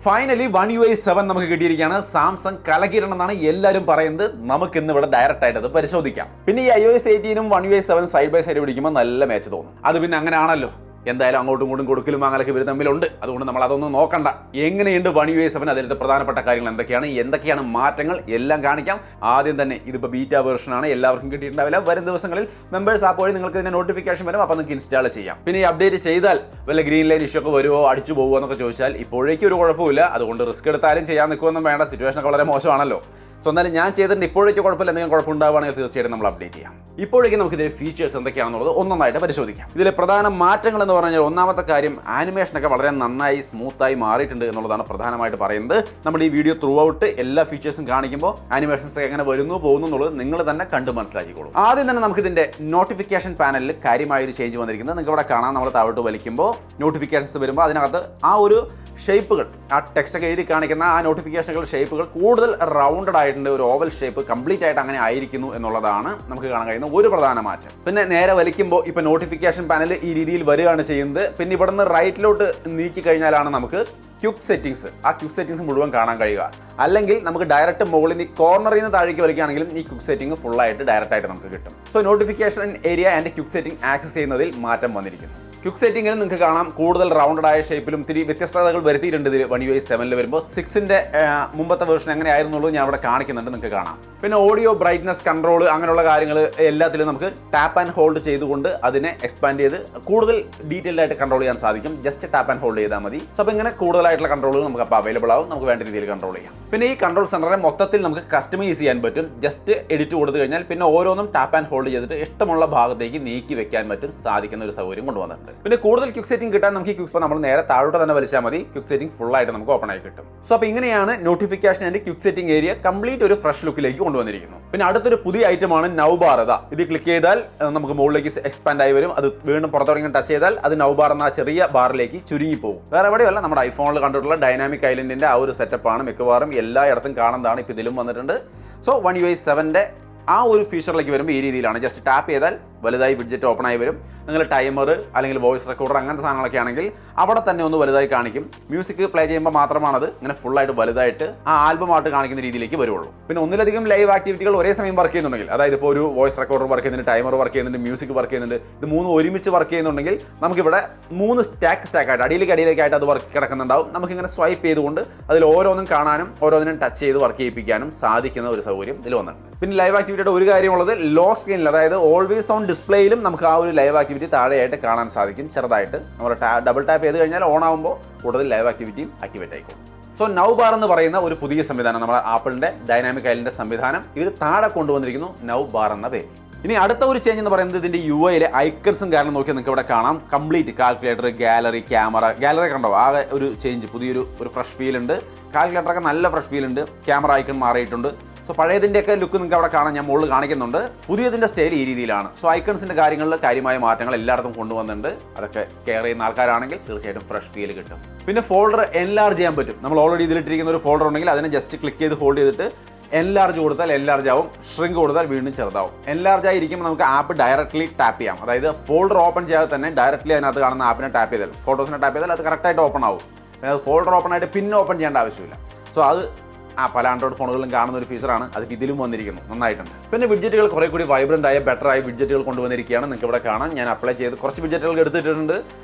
Finally One UI 7 നമുക്ക് കിട്ടിയിരിക്കുകയാണ്. Samsung കലക്കിയിട്ടുണ്ടെന്നാണ് എല്ലാവരും പറയുന്നത്. നമുക്ക് ഇന്ന് ഇവിടെ ഡയറക്റ്റ് ആയിട്ട് അത് പരിശോധിക്കാം. പിന്നെ ഈ iOS 18 One UI 7 side by side പിടിക്കുമ്പോൾ നല്ല മാച്ച് തോന്നും. അത് പിന്നെ അങ്ങനെയാണല്ലോ, എന്തായാലും അങ്ങോട്ടും ഇങ്ങോട്ടും കൊടുക്കലും അങ്ങനെയൊക്കെ ഇവർ തമ്മിലുണ്ട്. അതുകൊണ്ട് നമ്മൾ അതൊന്നും നോക്കണ്ട. എങ്ങനെയുണ്ട് One UI 7, അതിലത്തെ പ്രധാനപ്പെട്ട കാര്യങ്ങൾ എന്തൊക്കെയാണ് മാറ്റങ്ങൾ എല്ലാം കാണിക്കാം. ആദ്യം തന്നെ ഇതിപ്പോൾ ബീറ്റാ വേർഷനാണ്, എല്ലാവർക്കും കിട്ടിയിട്ടുണ്ടാവില്ല. വരും ദിവസങ്ങളിൽ മെമ്പേഴ്സ് ആപ്പ് വഴി നിങ്ങൾക്ക് ഇതിന്റെ നോട്ടിഫിക്കേഷൻ വരും, അപ്പോൾ നിങ്ങൾക്ക് ഇൻസ്റ്റാൾ ചെയ്യാം. പിന്നെ ഈ അപ്ഡേറ്റ് ചെയ്താൽ വല്ല ഗ്രീൻ ലൈൻ ഇഷ്യൂ ഒക്കെ വരുമോ, അടിച്ചു പോകുമോ എന്നൊക്കെ ചോദിച്ചാൽ ഇപ്പോഴേക്കും ഒരു കുഴപ്പമില്ല. അതുകൊണ്ട് റിസ്ക് എടുത്താലും ചെയ്യാൻ നിൽക്കുമെന്നും വേണ്ട, സിറ്റുവേഷനൊക്കെ വളരെ മോശമാണല്ലോ. സോ എന്നാലും ഞാൻ ചെയ്തിട്ടുണ്ട്, ഇപ്പോഴേക്കും കുഴപ്പമില്ല. എന്തെങ്കിലും കുഴപ്പമുണ്ടാവുകയാണെങ്കിൽ തീർച്ചയായിട്ടും നമ്മൾ അപ്ഡേറ്റ് ചെയ്യാം. ഇപ്പോഴേക്കും നമുക്ക് ഇതിന്റെ ഫീച്ചേഴ്സ് എന്തൊക്കെയാണെന്നുള്ളത് ഒന്നൊന്നായിട്ട് പരിശോധിക്കാം. ഇതിലെ പ്രധാന മാറ്റങ്ങൾ എന്ന് പറഞ്ഞാൽ ഒന്നാമത്തെ കാര്യം, ആനിമേഷനൊക്കെ വളരെ നന്നായി സ്മൂത്തായി മാറിയിട്ടുണ്ട് എന്നുള്ളതാണ് പ്രധാനമായിട്ട് പറയുന്നത്. നമ്മൾ ഈ വീഡിയോ ത്രൂ ഔട്ട് എല്ലാ ഫീച്ചേഴ്സും കാണിക്കുമ്പോൾ ആനിമേഷൻസ് എങ്ങനെ വരുന്നു പോകുന്നു എന്നുള്ളത് നിങ്ങൾ തന്നെ കണ്ട് മനസ്സിലാക്കിക്കോളൂ. ആദ്യം തന്നെ നമുക്ക് ഇതിന്റെ നോട്ടിഫിക്കേഷൻ പാനലിൽ കാര്യമായൊരു ചേഞ്ച് വന്നിരിക്കുന്നത് നിങ്ങൾക്ക് ഇവിടെ കാണാം. നമ്മൾ താഴോട്ട് വലിക്കുമ്പോൾ നോട്ടിഫിക്കേഷൻസ് വരുമ്പോൾ അതിനകത്ത് ആ ഒരു ഷേപ്പുകൾ, ആ ടെക്സ്റ്റ് ഒക്കെ എഴുതി കാണിക്കുന്ന ആ നോട്ടിഫിക്കേഷനുകൾ ഷേപ്പുകൾ കൂടുതൽ റൗണ്ടഡ് ആയിട്ടുണ്ട്. ഒരു ഓവൽ ഷേപ്പ് കംപ്ലീറ്റ് ആയിട്ട് അങ്ങനെ ആയിരിക്കുന്നു എന്നുള്ളതാണ് നമുക്ക് കാണാൻ കഴിയുന്ന ഒരു പ്രധാന മാറ്റം. പിന്നെ നേരെ വലിക്കുമ്പോൾ ഇപ്പൊ നോട്ടിഫിക്കേഷൻ പാനൽ ഈ രീതിയിൽ വരികയാണ് ചെയ്യുന്നത്. പിന്നെ ഇവിടുന്ന് റൈറ്റിലോട്ട് നീക്കി കഴിഞ്ഞാലാണ് നമുക്ക് ക്വിക്ക് സെറ്റിംഗ്സ്, ആ ക്വിക്ക് സെറ്റിംഗ്സ് മുഴുവൻ കാണാൻ കഴിയുക. അല്ലെങ്കിൽ നമുക്ക് ഡയറക്റ്റ് മുകളിൽ നിന്ന് കോർണറിൽ നിന്ന് താഴേക്ക് വലിക്കുകയാണെങ്കിലും ഈ ക്വിക്ക് സെറ്റിംഗ് ഫുൾ ആയിട്ട് ഡയറക്റ്റ് ആയിട്ട് നമുക്ക് കിട്ടും. So notification area and quick setting access ചെയ്യുന്നതിൽ മാറ്റം വന്നിരിക്കുന്നു. ക്വിക്ക് സെറ്റിംഗിൽ നിങ്ങൾക്ക് കാണാം കൂടുതൽ റൗണ്ടഡ് ആയ ഷേപ്പിലും ഇത്തിരി വ്യത്യസ്തതകൾ വരുത്തിയിട്ടുണ്ട് ഇതിൽ One UI 7 വരുമ്പോൾ. 6ന്റെ മുമ്പത്തെ വേർഷൻ എങ്ങനെ ആയിരുന്നുള്ളൂ ഞാൻ അവിടെ കാണിക്കുന്നുണ്ട്, നിങ്ങൾക്ക് കാണാം. പിന്നെ ഓഡിയോ ബ്രൈറ്റ്നസ് കൺട്രോൾ അങ്ങനെയുള്ള കാര്യങ്ങൾ എല്ലാത്തിലും നമുക്ക് ടാപ്പ് ആൻഡ് ഹോൾഡ് ചെയ്തുകൊണ്ട് അതിനെ എക്സ്പാൻഡ് ചെയ്ത് കൂടുതൽ ഡീറ്റെയിൽഡ് ആയിട്ട് കൺട്രോൾ ചെയ്യാൻ സാധിക്കും. ജസ്റ്റ് ടാപ്പ് ആൻഡ് ഹോൾഡ് ചെയ്താൽ മതി. സോ അപ്പോൾ ഇങ്ങനെ കൂടുതലായിട്ടുള്ള കൺട്രോളുകൾ നമുക്ക് അപ്പോൾ അവൈലബിൾ ആവും, നമുക്ക് വേണ്ട രീതിയിൽ കൺട്രോൾ ചെയ്യാം. പിന്നെ ഈ കൺട്രോൾ സെന്ററിനെ മൊത്തത്തിൽ നമുക്ക് കസ്റ്റമൈസ് ചെയ്യാൻ പറ്റും. ജസ്റ്റ് എഡിറ്റ് കൊടുത്തു കഴിഞ്ഞാൽ പിന്നെ ഓരോന്നും ടാപ്പ് ആൻഡ് ഹോൾഡ് ചെയ്തിട്ട് ഇഷ്ടമുള്ള ഭാഗത്തേക്ക് നീക്കി വെക്കാൻ പറ്റും, സാധിക്കുന്ന ഒരു സൗകര്യം കൊണ്ടുവന്നിട്ടുണ്ട്. പിന്നെ കൂടുതൽ ക്വിക്ക് സെറ്റിംഗ് കിട്ടാൻ നമുക്ക് ഈ ക്വിക്ക് നമ്മൾ നേരെ താഴോട്ട് തന്നെ വലിച്ചാൽ മതി, ക്വിക്ക് സെറ്റിംഗ് ഫുൾ ആയിട്ട് നമുക്ക് ഓപ്പൺ ആയി കിട്ടും. സോ അപ്പോൾ ഇങ്ങനെയാണ് notification and quick setting area complete ഒരു ഫ്രഷ് ലുക്കിലേക്ക് കൊണ്ടുവന്നിരിക്കുന്നു. പിന്നെ അടുത്തൊരു പുതിയ ഐറ്റമാണ് നൗ ബാർ. ഇത് ക്ലിക്ക് ചെയ്താൽ നമുക്ക് മുകളിലേക്ക് എക്സ്പാൻഡ് ആയി വരും. അത് വീണ്ടും പുറത്തോടെ ടച്ച് ചെയ്താൽ അത് നൗ ബാർ എന്ന ചെറിയ ബാറിലേക്ക് ചുരുങ്ങി പോകും. വേറെ എവിടെയല്ല, നമ്മുടെ ഐഫോണിൽ കണ്ടിട്ടുള്ള ഡൈനാമിക് ഐലൻഡിന്റെ ആ ഒരു സെറ്റപ്പാണ് മിക്കവാറും എല്ലായിടത്തും കാണുന്നതാണ്. ഇപ്പോൾ ഇതിലും വന്നിട്ടുണ്ട്. സോ One UI 7ന്റെ ആ ഒരു ഫീച്ചറിലേക്ക് വരുമ്പോൾ ഈ രീതിയിലാണ്. ജസ്റ്റ് ടാപ്പ് ചെയ്താൽ വലുതായി വിഡ്ജറ്റ് ഓപ്പൺ ആയി വരും. നിങ്ങൾ ടൈമർ അല്ലെങ്കിൽ വോയിസ് റെക്കോർഡർ അങ്ങനത്തെ സാധനങ്ങളൊക്കെ ആണെങ്കിൽ അവിടെ തന്നെ ഒന്ന് വലുതായി കാണിക്കും. മ്യൂസിക് പ്ലേ ചെയ്യുമ്പോൾ മാത്രമാണത് ഇങ്ങനെ ഫുള്ളായിട്ട് വലുതായിട്ട് ആ ആൽബം ആയിട്ട് കാണിക്കുന്ന രീതിയിലേക്ക് വരുള്ളൂ. പിന്നെ ഒന്നിലധികം ലൈവ് ആക്ടിവിറ്റികൾ ഒരേ സമയം വർക്ക് ചെയ്യുന്നുണ്ടെങ്കിൽ, അതായത് ഇപ്പോൾ ഒരു വോയിസ് റെക്കോർഡർ വർക്ക് ചെയ്യുന്നുണ്ട്, ടൈമർ വർക്ക് ചെയ്യുന്നുണ്ട്, മ്യൂസിക് വർക്ക് ചെയ്യുന്നുണ്ട്, ഇത് മൂന്നും ഒരുമിച്ച് വർക്ക് ചെയ്യുന്നുണ്ടെങ്കിൽ നമുക്കിവിടെ 3 സ്റ്റാക്കായിട്ട് അടിയിലേക്കായിട്ട് അത് വർക്ക് കിടക്കുന്നുണ്ടാവും. നമുക്കിങ്ങനെ സ്വൈപ്പ് ചെയ്തുകൊണ്ട് അതിൽ ഓരോന്നും കാണാനും ഓരോന്നിനും ടച്ച് ചെയ്ത് വർക്ക് ചെയ്യിപ്പിക്കാനും സാധിക്കുന്ന ഒരു സൗകര്യം ഇതിൽ വന്നിട്ടുണ്ട്. പിന്നെ ലൈവ് ആക്ടിവിറ്റിയുടെ ഒരു കാര്യമുള്ളത് ലോ സ്ക്രീനിൽ, അതായത് ഓൾവേസ് ഓൺ ഡിസ്പ്ലേയിലും നമുക്ക് ആ ഒരു ലൈവ് ആക്ടിവിറ്റി താഴെയായിട്ട് കാണാൻ സാധിക്കും. ചെറുതായിട്ട് നമ്മൾ ഡബിൾ ടാപ്പ് ചെയ്ത് കഴിഞ്ഞാൽ ഓൺ ആകുമ്പോൾ കൂടുതൽ ലൈവ് ആക്ടിവിറ്റിയും ആക്ടിവേറ്റ് ആയിക്കോളും. സോ നൗ ബാർ എന്ന് പറയുന്ന ഒരു പുതിയ സംവിധാനം, നമ്മുടെ ആപ്പിളിന്റെ ഡൈനാമിക് ഐലൻഡിന്റെ സംവിധാനം ഇവർ താഴെ കൊണ്ടുവന്നിരിക്കുന്നു, നൗ ബാർ എന്ന പേര്. ഇനി അടുത്ത ഒരു ചേഞ്ച് എന്ന് പറയുന്നത് ഇതിന്റെ UI-ലെ ഐക്കൺസും കാരണം നോക്കിയാൽ നിങ്ങൾക്ക് ഇവിടെ കാണാം. Complete calculator, gallery, camera, gallery കണ്ടോ, ആകെ ഒരു ചേഞ്ച്, പുതിയൊരു ഫറഷ് ഫീൽ ഉണ്ട്. കാൽക്കുലേറ്ററൊക്കെ നല്ല ഫ്രഷ് ഫീൽ ഉണ്ട്. ക്യാമറ ഐക്കൺ മാറിയിട്ടുണ്ട്. സോ പഴയതിൻ്റെയൊക്കെ ലുക്ക് നിങ്ങൾക്ക് അവിടെ കാണാൻ ഞാൻ മുകളിൽ കാണിക്കുന്നുണ്ട്. പുതിയതിൻ്റെ സ്റ്റൈൽ ഈ രീതിയിലാണ്. സോ ഐക്കൺസിൻ്റെ കാര്യങ്ങളിൽ കാര്യമായ മാറ്റങ്ങൾ എല്ലായിടത്തും കൊണ്ടുവന്നിട്ടുണ്ട്. അതൊക്കെ കെയർ ചെയ്യുന്ന ആൾക്കാരാണെങ്കിൽ തീർച്ചയായിട്ടും ഫ്രഷ് ഫീൽ കിട്ടും. പിന്നെ ഫോൾഡർ എൻലാർജ് ചെയ്യാൻ പറ്റും. നമ്മൾ ഓൾറെഡി ഇതിലിട്ടിരിക്കുന്ന ഒരു ഫോൾഡർ ഉണ്ടെങ്കിൽ അതിനെ ജസ്റ്റ് ക്ലിക്ക് ചെയ്ത് ഹോൾഡ് ചെയ്തിട്ട് എൻലാർജ് കൊടുത്താൽ എൻലാർജ് ആവും, ഷ്രിങ്ക് കൊടുത്താൽ വീണ്ടും ചെറുതാവും. എൻലാർജ് ആയിരിക്കുമ്പോൾ നമുക്ക് ആപ്പ് ഡയറക്റ്റ്ലി ടാപ്പ് ചെയ്യാം. അതായത് ഫോൾഡർ ഓപ്പൺ ചെയ്യാതെ തന്നെ ഡയറക്റ്റ്ലി അതിനകത്ത് കാണുന്ന ആപ്പിനെ ടാപ്പ് ചെയ്താൽ, ഫോട്ടോസിനെ ടാപ്പ് ചെയ്താൽ അത് കറക്റ്റായിട്ട് ഓപ്പൺ ആവും. അത് ഫോൾഡർ ഓപ്പൺ ആയിട്ട് പിന്നെ ഓപ്പൺ ചെയ്യേണ്ട ആവശ്യമില്ല. സോ അത് പല ആൻഡ്രോയിഡ് ഫോണുകളിലും കാണുന്ന ഒരു ഫീച്ചറാണ്. അത് ഇതിലും വന്നിരിക്കുന്നു, നന്നായിട്ടുണ്ട്. പിന്നെ വിഡ്ജറ്റുകൾ കുറെ കൂടി വൈബ്രന്റ് ആയ ബെറ്റർ ആയ വിഡ്ജറ്റുകൾ കൊണ്ടുവന്നിരിക്കുകയാണ്. നിങ്ങൾക്ക് ഇവിടെ കാണാം. ഞാൻ അപ്ലൈ ചെയ്ത് കുറച്ച് വിഡ്ജറ്റുകൾ എടുത്തിട്ടുണ്ട്.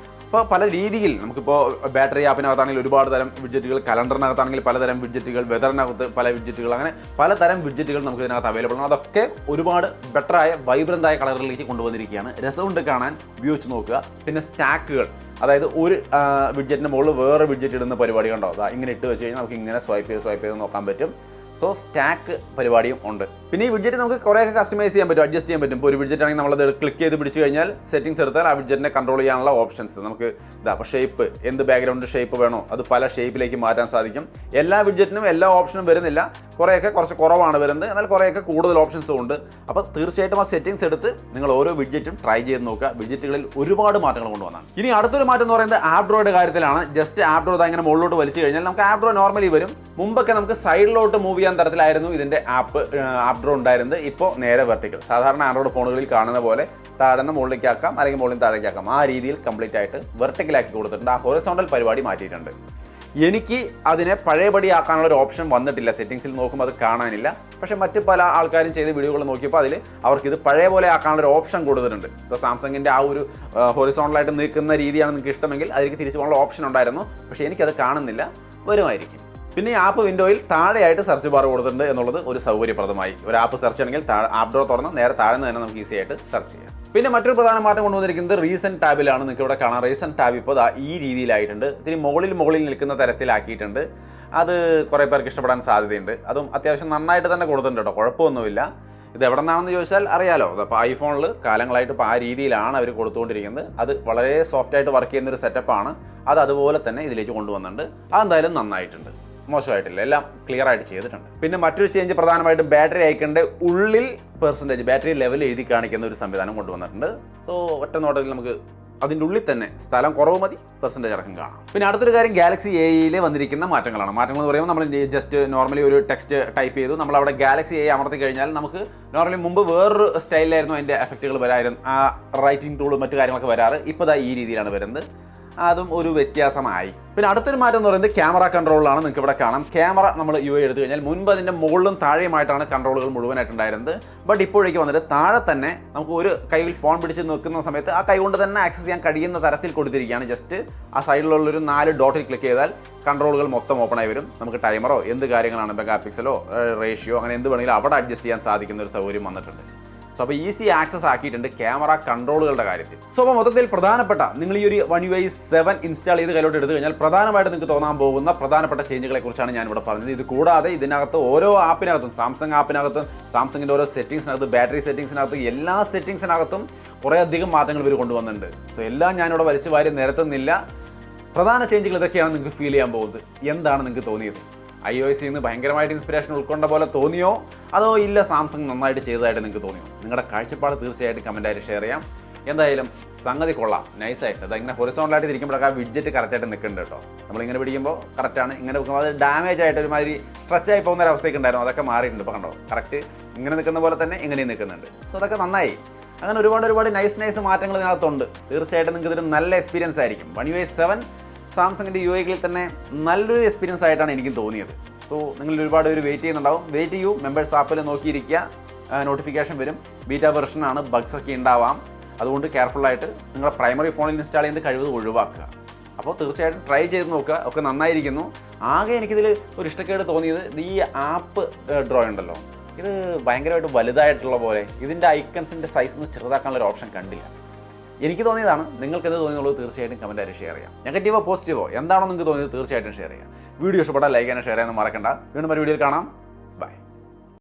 അപ്പോൾ പല രീതിയിൽ നമുക്കിപ്പോൾ ബാറ്ററി ആപ്പിനകത്താണെങ്കിൽ ഒരുപാട് തരം വിഡ്ജറ്റുകൾ, കലണ്ടറിനകത്താണെങ്കിൽ പലതരം വിഡ്ജറ്റുകൾ, വെതറിനകത്ത് പല വിഡ്ജറ്റുകൾ, അങ്ങനെ പലതരം വിഡ്ജറ്റുകൾ നമുക്ക് ഇതിനകത്ത് അവൈലബിൾ ആണ്. അതൊക്കെ ഒരുപാട് ബെറ്ററായ വൈബ്രന്റ് ആയ കളറുകളിലേക്ക് കൊണ്ടുവന്നിരിക്കുകയാണ്. രസമുണ്ട് കാണാൻ, ഉപയോഗിച്ച് നോക്കുക. പിന്നെ സ്റ്റാക്കുകൾ, അതായത് ഒരു വിഡ്ജറ്റിൻ്റെ മുകളിൽ വേറെ വിഡ്ജറ്റ് ഇടുന്ന പരിപാടി കണ്ടോ, അതാ ഇങ്ങനെ ഇട്ട് വെച്ച് കഴിഞ്ഞാൽ നമുക്ക് ഇങ്ങനെ സ്വൈപ്പ് ചെയ്ത് നോക്കാൻ പറ്റും. സോ സ്റ്റാക്ക് പരിപാടിയും ഉണ്ട്. പിന്നെ ഈ വിഡ്ജറ്റ് നമുക്ക് കുറേയൊക്കെ കസ്റ്റമൈസ് ചെയ്യാൻ പറ്റും, അഡ്ജസ്റ്റ് ചെയ്യാൻ പറ്റും. ഇപ്പോൾ ഒരു വിഡ്ജറ്റ് ആണെങ്കിൽ നമ്മളത് ക്ലിക്ക് ചെയ്ത് പിടിച്ച് കഴിഞ്ഞാൽ സെറ്റിംഗ്സ് എടുത്താൽ ആ വിഡ്ജറ്റിനെ കൺട്രോൾ ചെയ്യാനുള്ള ഓപ്ഷൻസ് നമുക്ക് അപ്പോൾ ഷേപ്പ്, എന്ത് ബാക്ക്ഗ്രൗണ്ട് ഷേപ്പ് വേണോ അത് പല ഷേപ്പിലേക്ക് മാറ്റാൻ സാധിക്കും. എല്ലാ വിഡ്ജറ്റിനും എല്ലാ ഓപ്ഷനും വരുന്നില്ല, കുറച്ച് കുറവാണ് വരുന്നത്, എന്നാൽ കുറേയൊക്കെ കൂടുതൽ ഓപ്ഷൻസും ഉണ്ട്. അപ്പോൾ തീർച്ചയായിട്ടും ആ സെറ്റിംഗ്സ് എടുത്ത് നിങ്ങൾ ഓരോ വിഡ്ജറ്റും ട്രൈ ചെയ്ത് നോക്കുക. വിഡ്ജറ്റുകളിൽ ഒരുപാട് മാറ്റങ്ങൾ കൊണ്ടുവന്നാണ്. ഇനി അടുത്തൊരു മാറ്റം എന്ന് പറയുന്നത് ആപ്പ് ഡ്രോയുടെ കാര്യത്തിലാണ്. ജസ്റ്റ് ആപ്പ് ഡ്രോ ഇങ്ങനെ മുകളിലോട്ട് വലിച്ചു കഴിഞ്ഞാൽ നമുക്ക് ആപ്പ് ഡ്രോ നോർമലി വരും. മുമ്പൊക്കെ നമുക്ക് സൈഡിലോട്ട് മൂവ് ചെയ്യാൻ തരത്തിലായിരുന്നു ഇതിന്റെ ആപ്പ് ഡ്രോ ഉണ്ടായിരുന്നത്. ഇപ്പോൾ നേരെ വെർട്ടിക്കൽ, സാധാരണ ആൻഡ്രോയിഡ് ഫോണുകളിൽ കാണുന്ന പോലെ താഴെ മുകളിലേക്ക് ആക്കാം, അല്ലെങ്കിൽ മുകളിൽ താഴേക്ക് ആക്കാം. ആ രീതിയിൽ കംപ്ലീറ്റ് ആയിട്ട് വെർട്ടിക്കലാക്കി കൊടുത്തിട്ടുണ്ട്. ആ ഹൊറിസോണ്ടൽ പരിപാടി മാറ്റിയിട്ടുണ്ട്. എനിക്ക് അതിനെ പഴയപടിയാക്കാനുള്ള ഒരു ഓപ്ഷൻ വന്നിട്ടില്ല. സെറ്റിംഗ്സിൽ നോക്കുമ്പോൾ അത് കാണാനില്ല. പക്ഷേ മറ്റ് പല ആൾക്കാരും ചെയ്ത വീഡിയോകൾ നോക്കിയപ്പോൾ അതിൽ അവർക്ക് ഇത് പഴയ പോലെ ആക്കാനുള്ള ഒരു ഓപ്ഷൻ കൊടുത്തിട്ടുണ്ട്. ഇപ്പോൾ സാംസങ്ങിൻ്റെ ആ ഒരു ഹൊറിസോണ്ടലായിട്ട് നിൽക്കുന്ന രീതിയാണ് നിങ്ങൾക്ക് ഇഷ്ടമെങ്കിൽ അതിലേക്ക് തിരിച്ചു പോകാനുള്ള ഓപ്ഷൻ ഉണ്ടായിരുന്നു. പക്ഷേ എനിക്കത് കാണുന്നില്ല. വരുമായിരിക്കും. പിന്നെ ഈ ആപ്പ് വിൻഡോയിൽ താഴെയായിട്ട് സെർച്ച് ബാർ കൊടുത്തിട്ടുണ്ട് എന്നുള്ളത് ഒരു സൗകര്യപ്രദമായി. ഒരു ആപ്പ് സെർച്ച് ചെയ്യണമെങ്കിൽ ആപ്പ് ഡോർ തുറന്ന് നേരെ താഴെ നിന്ന് തന്നെ നമുക്ക് ഈസി ആയിട്ട് സെർച്ച് ചെയ്യാം. പിന്നെ മറ്റൊരു പ്രധാന മാറ്റം കൊണ്ടുവന്നിരിക്കുന്നത് റീസെന്റ് ടാബിലാണ്. നിങ്ങൾക്ക് ഇവിടെ കാണാം. റീസെന്റ് ടാബ് ഇപ്പോൾ ഈ രീതിയിലായിട്ടുണ്ട്. ഇതിന് മുകളിൽ നിൽക്കുന്ന തരത്തിലാക്കിയിട്ടുണ്ട്. അത് കുറേ പേർക്ക് ഇഷ്ടപ്പെടാൻ സാധ്യതയുണ്ട്. അതും അത്യാവശ്യം നന്നായിട്ട് തന്നെ കൊടുത്തിട്ടുണ്ട് കേട്ടോ, കുഴപ്പമൊന്നുമില്ല. ഇത് എവിടെ നിന്നാണെന്ന് ചോദിച്ചാൽ അറിയാലോ. അപ്പോൾ ഐഫോണിൽ കാലങ്ങളായിട്ട് ഇപ്പോൾ ആ രീതിയിലാണ് അവർ കൊടുത്തുകൊണ്ടിരിക്കുന്നത്. അത് വളരെ സോഫ്റ്റായിട്ട് വർക്ക് ചെയ്യുന്നൊരു സെറ്റപ്പാണ്. അത് അതുപോലെ തന്നെ ഇതിലേക്ക് കൊണ്ടുവന്നിട്ടുണ്ട്. അതെന്തായാലും നന്നായിട്ടുണ്ട്, മോശമായിട്ടില്ല. എല്ലാം ക്ലിയർ ആയിട്ട് ചെയ്തിട്ടുണ്ട്. പിന്നെ മറ്റൊരു ചേഞ്ച് പ്രധാനമായിട്ടും ബാറ്ററി ഐക്കണിൻ്റെ ഉള്ളിൽ പെർസെൻറ്റേജ് ബാറ്ററി ലെവൽ എഴുതി കാണിക്കുന്ന ഒരു സംവിധാനം കൊണ്ടുവന്നിട്ടുണ്ട്. സോ ഒറ്റ നോട്ടത്തിൽ നമുക്ക് അതിൻ്റെ ഉള്ളിൽ തന്നെ സ്ഥലം കുറവ് മതി, പെർസെൻറ്റേജ് അടക്കം കാണാം. പിന്നെ അടുത്തൊരു കാര്യം ഗാലക്സി എയിൽ വന്നിരിക്കുന്ന മാറ്റങ്ങളാണ്. മാറ്റങ്ങൾ എന്ന് പറയുമ്പോൾ നമ്മൾ ജസ്റ്റ് നോർമലി ഒരു ടെക്സ്റ്റ് ടൈപ്പ് ചെയ്തു നമ്മൾ അവിടെ ഗാലക്സി എ അമർത്തി കഴിഞ്ഞാൽ നമുക്ക് നോർമലി മുമ്പ് വേറൊരു സ്റ്റൈലിലായിരുന്നു അതിൻ്റെ എഫക്റ്റുകൾ വരായിരുന്നു. ആ റൈറ്റിംഗ് ടൂളും മറ്റു കാര്യങ്ങളൊക്കെ വരാറ്. ഇപ്പോൾ ഈ രീതിയിലാണ് വരുന്നത്. അതും ഒരു വ്യത്യാസമായി. പിന്നെ അടുത്തൊരു മാറ്റം എന്ന് പറയുന്നത് ക്യാമറ കൺട്രോളിലാണ്. നിങ്ങൾക്ക് ഇവിടെ കാണാം. ക്യാമറ നമ്മൾ എടുത്തു കഴിഞ്ഞാൽ മുൻപ് അതിൻ്റെ മുകളിലും താഴെയുമായിട്ടാണ് കൺട്രോളുകൾ മുഴുവനായിട്ടുണ്ടായിരുന്നത്. ബട്ട് ഇപ്പോഴേക്ക് വന്നിട്ട് താഴെ തന്നെ നമുക്ക് ഒരു കൈയിൽ ഫോൺ പിടിച്ച് നിൽക്കുന്ന സമയത്ത് ആ കൈ കൊണ്ട് തന്നെ ആക്സസ് ചെയ്യാൻ കഴിയുന്ന തരത്തിൽ കൊടുത്തിരിക്കുകയാണ്. ജസ്റ്റ് ആ സൈഡിലുള്ളൊരു 4 ഡോട്ടിൽ ക്ലിക്ക് ചെയ്താൽ കൺട്രോളുകൾ മൊത്തം ഓപ്പൺ ആയി വരും. നമുക്ക് ടൈമറോ എന്ത് കാര്യങ്ങളാണ്, മെഗാ പിക്സലോ റേഷ്യോ അങ്ങനെ എന്ത് വേണമെങ്കിലും അവിടെ അഡ്ജസ്റ്റ് ചെയ്യാൻ സാധിക്കുന്ന ഒരു സൗകര്യം വന്നിട്ടുണ്ട്. സോ അപ്പോൾ ഈസി ആക്സസ് ആക്കിയിട്ടുണ്ട് ക്യാമറ കൺട്രോളുകളുടെ കാര്യത്തിൽ. സോ അപ്പോൾ മൊത്തത്തിൽ പ്രധാനപ്പെട്ട നിങ്ങൾ ഈ ഒരു One UI 7 ഇൻസ്റ്റാൾ ചെയ്ത് കയ്യിലോട്ട് എടുത്തു കഴിഞ്ഞാൽ പ്രധാനമായിട്ട് നിങ്ങൾക്ക് തോന്നാൻ പോകുന്ന പ്രധാനപ്പെട്ട ചേഞ്ചുകളെ കുറിച്ചാണ് ഞാനിവിടെ പറഞ്ഞത്. ഇത് കൂടാതെ ഇതിനകത്ത് ഓരോ ആപ്പിനകത്തും, സാംസങ് ആപ്പിനകത്തും, സാംസങ്ങിൻ്റെ ഓരോ സെറ്റിംഗ്സിനകത്ത്, ബാറ്ററി സെറ്റിംഗ്സിനകത്ത്, എല്ലാ സെറ്റിംഗ്സിനകത്തും കുറേ അധികം മാറ്റങ്ങൾ ഇവർ കൊണ്ടുവന്നിട്ടുണ്ട്. സോ എല്ലാം ഞാനിവിടെ വലിച്ചു വാരി നിരത്തുന്നില്ല. പ്രധാന ചേഞ്ചുകൾ ഇതൊക്കെയാണ് നിങ്ങൾക്ക് ഫീൽ ചെയ്യാൻ പോകുന്നത്. എന്താണ് നിങ്ങൾക്ക് തോന്നിയത്? iOS നിന്ന് ഭയങ്കരമായിട്ട് ഇൻസ്പിറേഷൻ ഉൾക്കൊണ്ട പോലെ തോന്നിയോ, അതോ ഇല്ല സാംസങ് നന്നായിട്ട് ചെയ്തതായിട്ട് നിങ്ങൾക്ക് തോന്നിയോ? നിങ്ങളുടെ കാഴ്ചപ്പാട് തീർച്ചയായിട്ടും കമൻറ്റായിട്ട് ഷെയർ ചെയ്യാം. എന്തായാലും സംഗതി കൊള്ളാം, നൈസായിട്ട്. അതിങ്ങനെ ഹൊറിസോണ്ടലായിട്ട് തിരിക്കുമ്പോഴൊക്കെ ആ വിഡ്ജറ്റ് കറക്റ്റായിട്ട് നിൽക്കുന്നുണ്ട് കേട്ടോ. നമ്മളിങ്ങനെ പിടിക്കുമ്പോൾ കറക്റ്റാണ്, ഇങ്ങനെ വെക്കുമ്പോൾ അത് ഡാമേജ് ആയിട്ട് ഒരുമാതിരി സ്ട്രെച്ചായി പോകുന്ന ഒരു അവസ്ഥയൊക്കെ ഉണ്ടായിരുന്നു. അതൊക്കെ മാറിയിട്ടുണ്ട്. ഇപ്പോൾ കണ്ടോ, കറക്റ്റ് ഇങ്ങനെ നിൽക്കുന്ന പോലെ തന്നെ ഇങ്ങനെയും നിൽക്കുന്നുണ്ട്. സോ അതൊക്കെ നന്നായി. അങ്ങനെ ഒരുപാട് നൈസ് മാറ്റങ്ങൾ ഇതിനകത്തുണ്ട്. തീർച്ചയായിട്ടും നിങ്ങൾക്ക് ഇതൊരു നല്ല എക്സ്പീരിയൻസ് ആയിരിക്കും. One UI 7 സാംസങ്ങിൻ്റെ UIകളിൽ തന്നെ നല്ലൊരു എക്സ്പീരിയൻസ് ആയിട്ടാണ് എനിക്ക് തോന്നിയത്. സോ നിങ്ങൾ ഒരുപാട് പേര് വെയിറ്റ് ചെയ്യുന്നുണ്ടാവും. വെയിറ്റ് ചെയ്യൂ. മെമ്പേഴ്സ് ആപ്പിൽ നോക്കിയിരിക്കുക, നോട്ടിഫിക്കേഷൻ വരും. ബീറ്റ വെർഷനാണ്, ബഗ്സ് ഒക്കെ ഉണ്ടാവാം. അതുകൊണ്ട് കെയർഫുള്ളായിട്ട് നിങ്ങളുടെ പ്രൈമറി ഫോണിൽ ഇൻസ്റ്റാൾ ചെയ്യുന്നത് കഴിവതും ഒഴിവാക്കുക. അപ്പോൾ തീർച്ചയായിട്ടും ട്രൈ ചെയ്ത് നോക്കുക. ഒക്കെ നന്നായിരിക്കുന്നു. ആകെ എനിക്കിതിൽ ഒരു ഇഷ്ടക്കേട് തോന്നിയത് ഈ ആപ്പ് ഡ്രോ ഉണ്ടല്ലോ, ഇത് ഭയങ്കരമായിട്ട് വലുതായിട്ടുള്ള പോലെ. ഇതിൻ്റെ ഐക്കൺസിൻ്റെ സൈസ് ഒന്ന് ചെറുതാക്കാനുള്ള ഒരു ഓപ്ഷൻ കണ്ടില്ല. എനിക്ക് തോന്നിയതാണ്. നിങ്ങൾക്ക് എന്ത് തോന്നിയുള്ളത് തീർച്ചയായിട്ടും കമൻറ്റായിട്ട് ഷെയർ ചെയ്യാം. നെഗറ്റീവോ പോസിറ്റീവോ എന്താണോ നിങ്ങൾക്ക് തോന്നിയത് തീർച്ചയായിട്ടും ഷെയർ ചെയ്യാം. വീഡിയോ ഇഷ്ടപ്പെട്ടാൽ ലൈക്ക് ചെയ്യാനും ഷെയർ ചെയ്യാനും മറക്കണ്ട. വീണ്ടും ഒരു വീഡിയോയിൽ കാണാം.